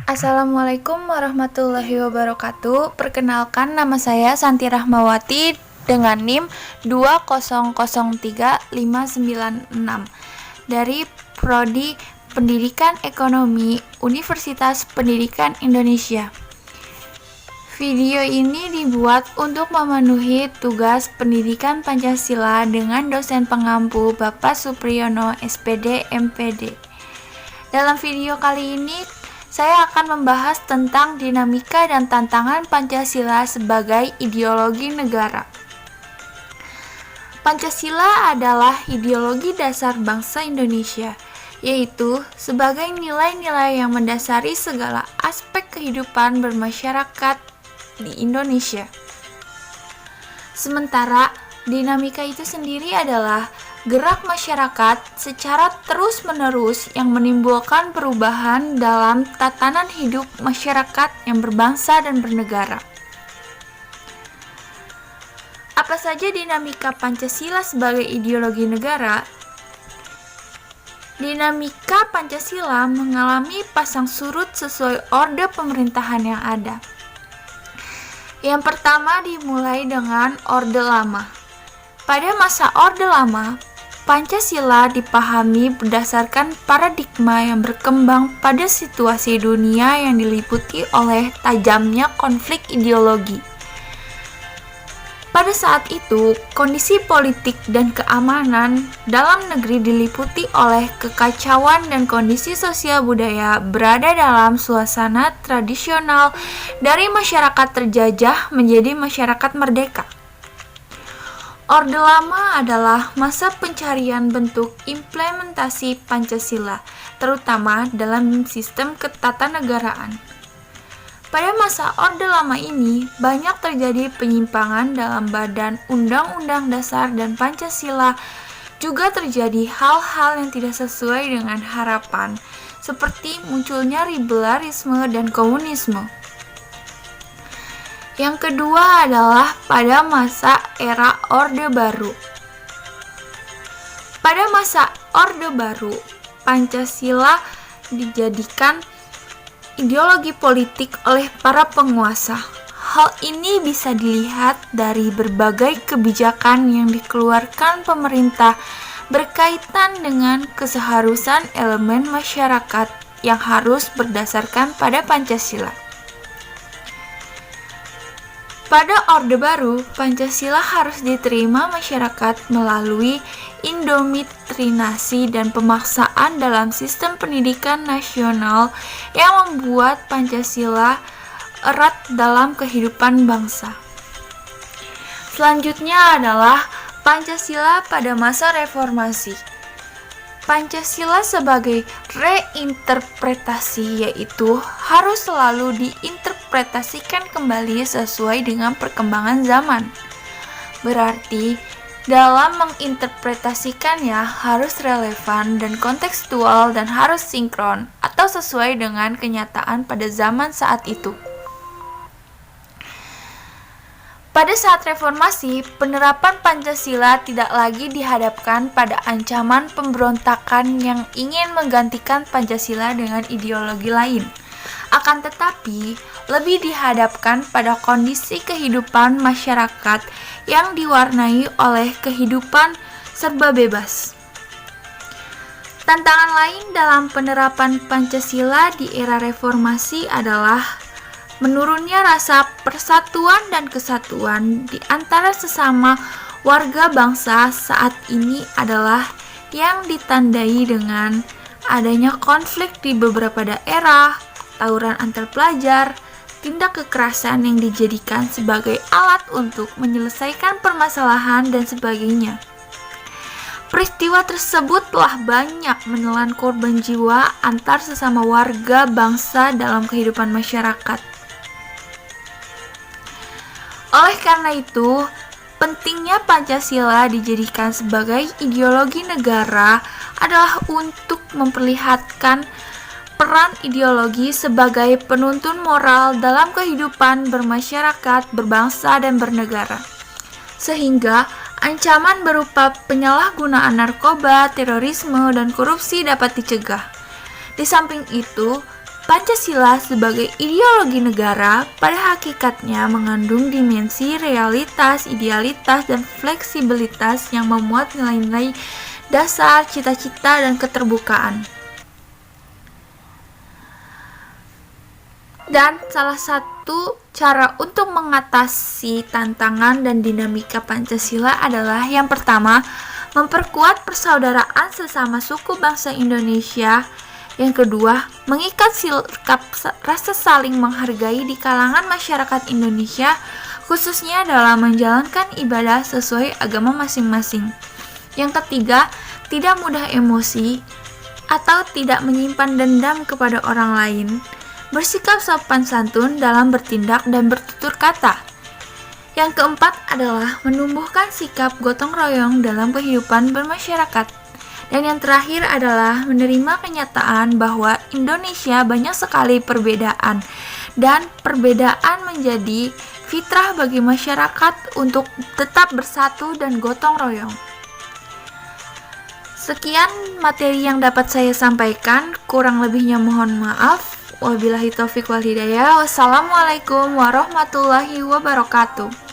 Assalamualaikum warahmatullahi wabarakatuh. Perkenalkan, nama saya Santi Rahmawati dengan NIM 2003596 dari Prodi Pendidikan Ekonomi Universitas Pendidikan Indonesia. Video ini dibuat untuk memenuhi tugas pendidikan Pancasila dengan dosen pengampu Bapak Supriyono SPD MPD. Dalam video kali ini saya akan membahas tentang dinamika dan tantangan Pancasila sebagai ideologi negara. Pancasila adalah ideologi dasar bangsa Indonesia, yaitu sebagai nilai-nilai yang mendasari segala aspek kehidupan bermasyarakat di Indonesia. Sementara dinamika itu sendiri adalah gerak masyarakat secara terus-menerus yang menimbulkan perubahan dalam tatanan hidup masyarakat yang berbangsa dan bernegara. Apa saja dinamika Pancasila sebagai ideologi negara? Dinamika Pancasila mengalami pasang surut sesuai orde pemerintahan yang ada. Yang pertama dimulai dengan Orde Lama. Pada masa Orde Lama, Pancasila dipahami berdasarkan paradigma yang berkembang pada situasi dunia yang diliputi oleh tajamnya konflik ideologi. Pada saat itu, kondisi politik dan keamanan dalam negeri diliputi oleh kekacauan dan kondisi sosial budaya berada dalam suasana tradisional dari masyarakat terjajah menjadi masyarakat merdeka. Orde Lama adalah masa pencarian bentuk implementasi Pancasila, terutama dalam sistem ketatanegaraan. Pada masa Orde Lama ini, banyak terjadi penyimpangan dalam badan Undang-Undang Dasar dan Pancasila. Juga terjadi hal-hal yang tidak sesuai dengan harapan, seperti munculnya liberalisme dan komunisme. Yang kedua adalah pada masa era Orde Baru. Pada masa Orde Baru, Pancasila dijadikan ideologi politik oleh para penguasa. Hal ini bisa dilihat dari berbagai kebijakan yang dikeluarkan pemerintah berkaitan dengan keseharusan elemen masyarakat yang harus berdasarkan pada Pancasila. Pada Orde Baru, Pancasila harus diterima masyarakat melalui indoktrinasi dan pemaksaan dalam sistem pendidikan nasional yang membuat Pancasila erat dalam kehidupan bangsa. Selanjutnya adalah Pancasila pada masa reformasi. Pancasila sebagai reinterpretasi, yaitu harus selalu diinterpretasikan kembali sesuai dengan perkembangan zaman. Berarti, dalam menginterpretasikannya harus relevan dan kontekstual dan harus sinkron atau sesuai dengan kenyataan pada zaman saat itu. Pada saat reformasi, penerapan Pancasila tidak lagi dihadapkan pada ancaman pemberontakan yang ingin menggantikan Pancasila dengan ideologi lain. Akan tetapi, lebih dihadapkan pada kondisi kehidupan masyarakat yang diwarnai oleh kehidupan serba bebas. Tantangan lain dalam penerapan Pancasila di era reformasi adalah menurunnya rasa persatuan dan kesatuan di antara sesama warga bangsa saat ini adalah yang ditandai dengan adanya konflik di beberapa daerah, tawuran antar pelajar, tindak kekerasan yang dijadikan sebagai alat untuk menyelesaikan permasalahan dan sebagainya. Peristiwa tersebut telah banyak menelan korban jiwa antar sesama warga bangsa dalam kehidupan masyarakat. Oleh karena itu, pentingnya Pancasila dijadikan sebagai ideologi negara adalah untuk memperlihatkan peran ideologi sebagai penuntun moral dalam kehidupan bermasyarakat, berbangsa, dan bernegara. Sehingga ancaman berupa penyalahgunaan narkoba, terorisme, dan korupsi dapat dicegah. Di samping itu, Pancasila sebagai ideologi negara pada hakikatnya mengandung dimensi realitas, idealitas, dan fleksibilitas yang memuat nilai-nilai dasar, cita-cita, dan keterbukaan. Dan salah satu cara untuk mengatasi tantangan dan dinamika Pancasila adalah yang pertama, memperkuat persaudaraan sesama suku bangsa Indonesia. Yang kedua, mengikat sikap rasa saling menghargai di kalangan masyarakat Indonesia, khususnya dalam menjalankan ibadah sesuai agama masing-masing. Yang ketiga, tidak mudah emosi atau tidak menyimpan dendam kepada orang lain, bersikap sopan santun dalam bertindak dan bertutur kata. Yang keempat adalah menumbuhkan sikap gotong royong dalam kehidupan bermasyarakat. Dan yang terakhir adalah menerima kenyataan bahwa Indonesia banyak sekali perbedaan, dan perbedaan menjadi fitrah bagi masyarakat untuk tetap bersatu dan gotong royong. Sekian materi yang dapat saya sampaikan, kurang lebihnya mohon maaf. Wabillahi taufiq wal hidayah. Wassalamualaikum warahmatullahi wabarakatuh.